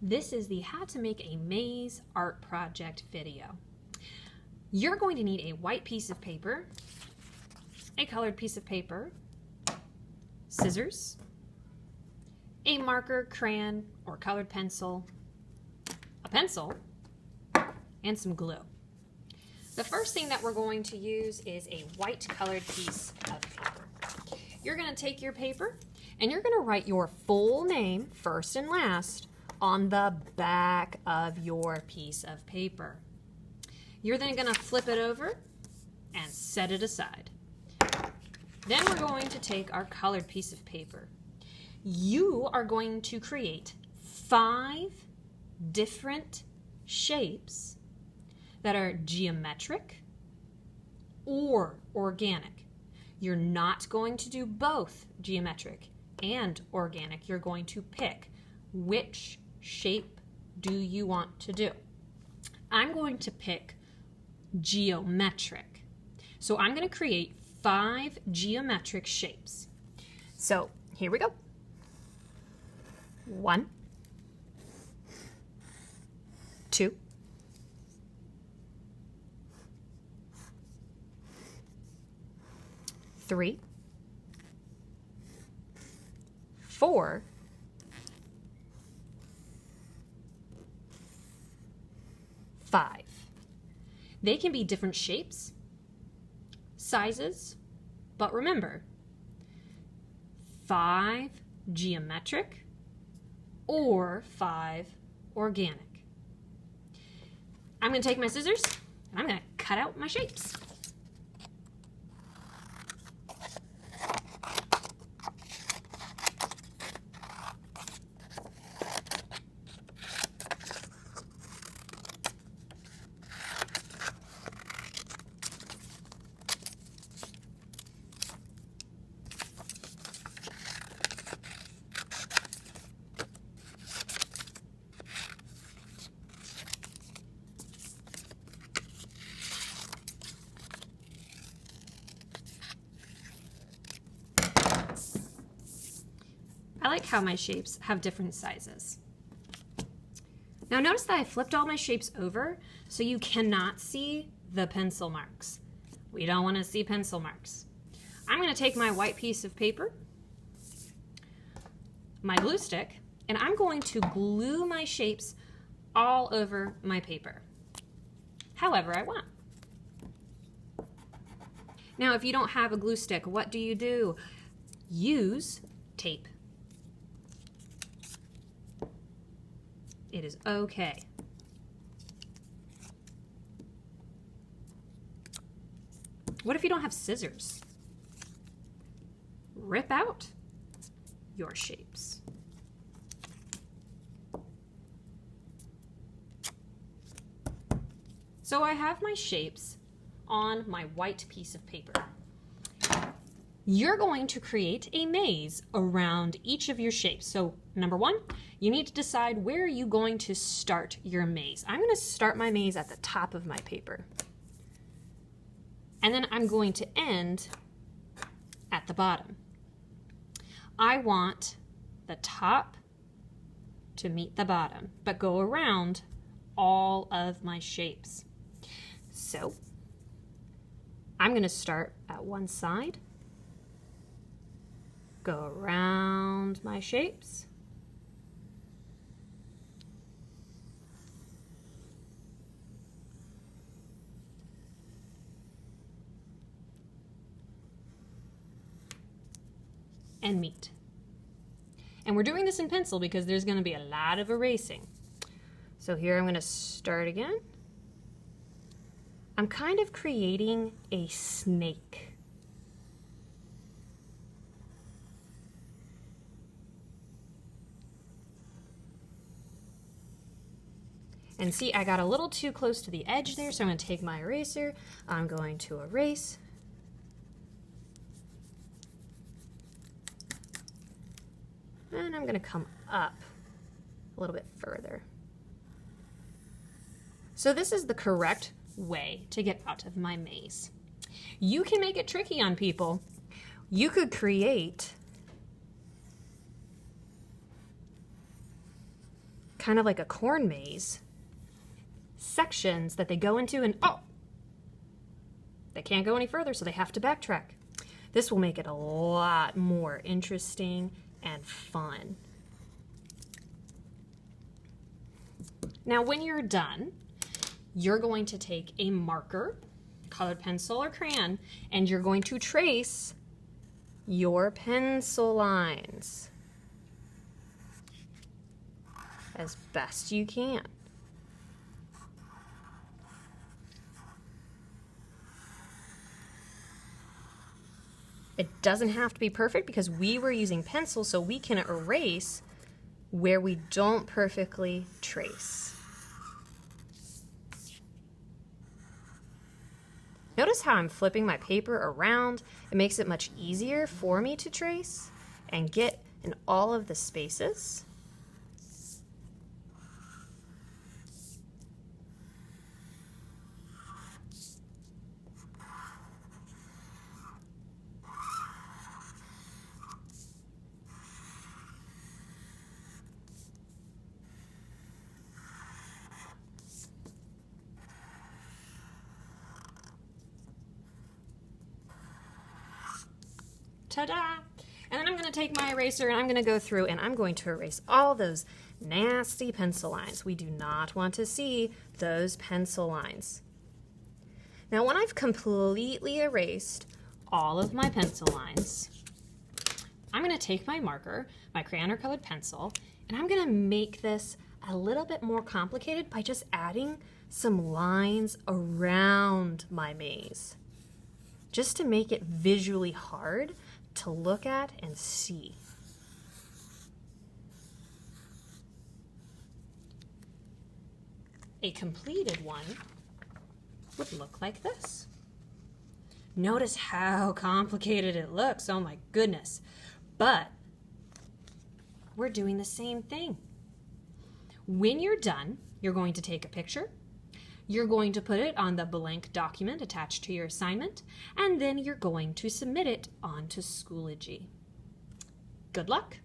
This is the How to Make a Maze Art Project video. You're going to need a white piece of paper, a colored piece of paper, scissors, a marker, crayon, or colored pencil, a pencil, and some glue. The first thing that we're going to use is a white colored piece of paper. You're going to take your paper and you're going to write your full name, first and last, on the back of your piece of paper. You're then going to flip it over and set it aside. Then we're going to take our colored piece of paper. You are going to create 5 different shapes that are geometric or organic. You're not going to do both geometric and organic. You're going to pick which shape do you want to do. I'm going to pick geometric. So I'm going to create 5 geometric shapes. So here we go. 1, 2, 3, 4, 5. They can be different shapes, sizes, but remember, 5 geometric or 5 organic. I'm going to take my scissors and I'm going to cut out my shapes. I like how my shapes have different sizes. Now notice that I flipped all my shapes over so you cannot see the pencil marks. We don't want to see pencil marks. I'm going to take my white piece of paper, my glue stick, and I'm going to glue my shapes all over my paper, however I want. Now if you don't have a glue stick, what do? Use tape. It is okay. What if you don't have scissors? Rip out your shapes. So I have my shapes on my white piece of paper. You're going to create a maze around each of your shapes. So number 1, you need to decide where you're going to start your maze. I'm going to start my maze at the top of my paper. And then I'm going to end at the bottom. I want the top to meet the bottom, but go around all of my shapes. So I'm going to start at one side, go around my shapes, and meet. And we're doing this in pencil because there's going to be a lot of erasing. So here I'm going to start again. I'm kind of creating a snake. And see, I got a little too close to the edge there, so I'm going to take my eraser. I'm going to erase. And I'm going to come up a little bit further. So this is the correct way to get out of my maze. You can make it tricky on people. You could create kind of like a corn maze, sections that they go into and they can't go any further, so they have to backtrack. This will make it a lot more interesting and fun. Now, when you're done, you're going to take a marker, colored pencil or crayon, and you're going to trace your pencil lines as best you can. It doesn't have to be perfect because we were using pencil, so we can erase where we don't perfectly trace. Notice how I'm flipping my paper around. It makes it much easier for me to trace and get in all of the spaces. Ta-da! And then I'm going to take my eraser and I'm going to go through and I'm going to erase all those nasty pencil lines. We do not want to see those pencil lines. Now, when I've completely erased all of my pencil lines, I'm going to take my marker, my crayon or colored pencil, and I'm going to make this a little bit more complicated by just adding some lines around my maze, just to make it visually hard to look at and see. A completed one would look like this. Notice how complicated it looks, oh my goodness. But we're doing the same thing. When you're done, you're going to take a picture. You're going to put it on the blank document attached to your assignment, and then you're going to submit it onto Schoology. Good luck!